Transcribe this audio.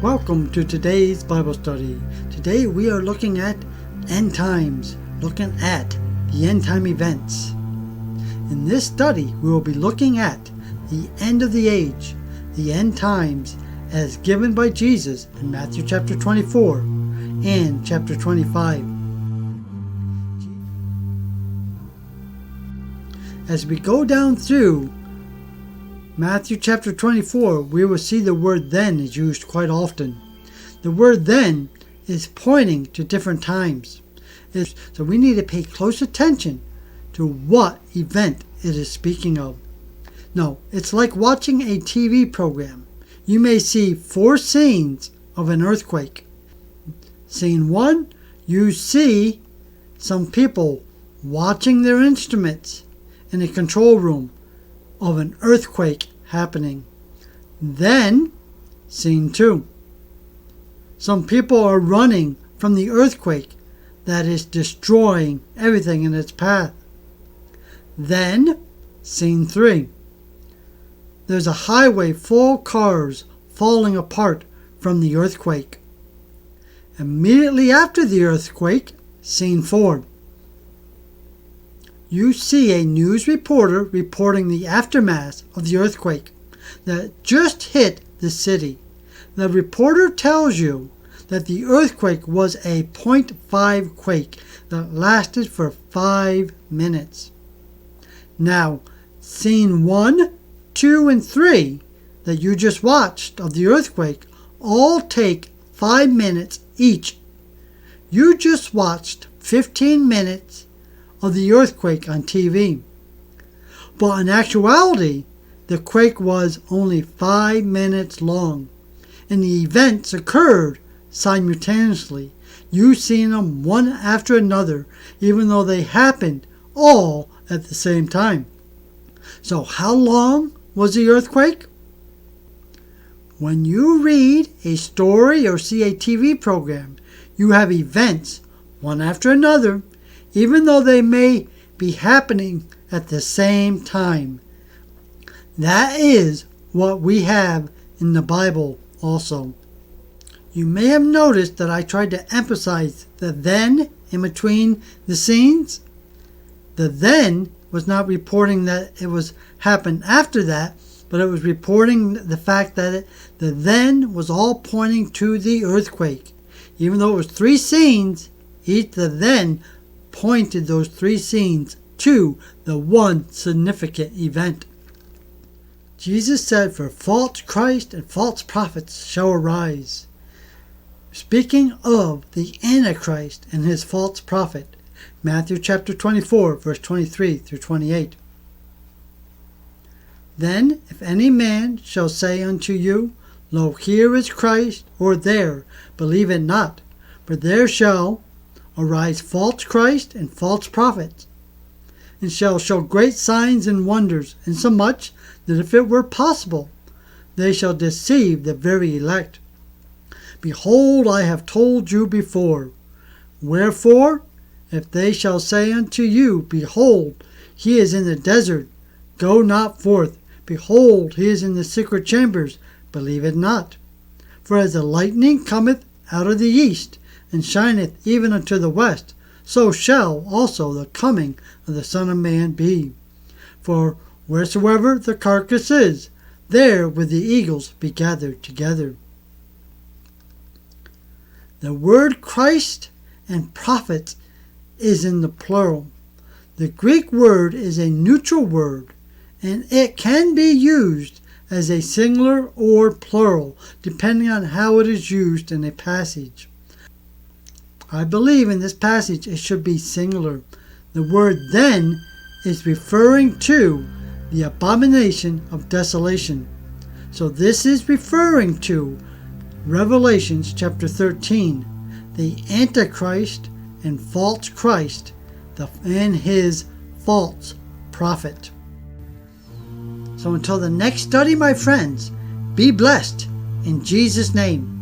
Welcome to today's Bible study. Today we are looking at end times, looking at the end time events. In this study we will be looking at the end of the age, the end times as given by Jesus in Matthew chapter 24 and chapter 25. As we go down through Matthew chapter 24, we will see the word then is used quite often. The word then is pointing to different times. So we need to pay close attention to what event it is speaking of. No, it's like watching a TV program. You may see 4 scenes of an earthquake. Scene 1, you see some people watching their instruments in a control room of an earthquake happening. Then, scene 2. Some people are running from the earthquake that is destroying everything in its path. Then, scene 3. There's a highway full of cars falling apart from the earthquake. Immediately after the earthquake, scene 4. You see a news reporter reporting the aftermath of the earthquake that just hit the city. The reporter tells you that the earthquake was a 0.5 quake that lasted for 5 minutes. Now, scene 1, 2, and 3 that you just watched of the earthquake all take 5 minutes each. You just watched 15 minutes of the earthquake on TV. But in actuality, the quake was only 5 minutes long, and the events occurred simultaneously. You seen them one after another, even though they happened all at the same time. So how long was the earthquake? When you read a story or see a TV program, you have events one after another, even though they may be happening at the same time. That is what we have in the Bible also. You may have noticed that I tried to emphasize the then in between the scenes. The then was not reporting that it was happened after that, but it was reporting the fact that the then was all pointing to the earthquake. Even though it was 3 scenes, each the then pointed those 3 scenes to the one significant event. Jesus said, "For false Christ and false prophets shall arise." Speaking of the Antichrist and his false prophet, Matthew chapter 24, verse 23 through 28. "Then if any man shall say unto you, Lo, here is Christ, or there, believe it not, for there shall arise false Christ and false prophets, and shall show great signs and wonders, insomuch that if it were possible, they shall deceive the very elect. Behold, I have told you before. Wherefore, if they shall say unto you, Behold, he is in the desert, go not forth. Behold, he is in the secret chambers, believe it not. For as the lightning cometh out of the east, and shineth even unto the west, so shall also the coming of the Son of Man be. For wheresoever the carcass is, there will the eagles be gathered together." The word Christ and prophets is in the plural. The Greek word is a neutral word, and it can be used as a singular or plural, depending on how it is used in a passage. I believe in this passage it should be singular. The word then is referring to the abomination of desolation. So this is referring to Revelations chapter 13, the Antichrist and false Christ and his false prophet. So until the next study, my friends, be blessed in Jesus' name.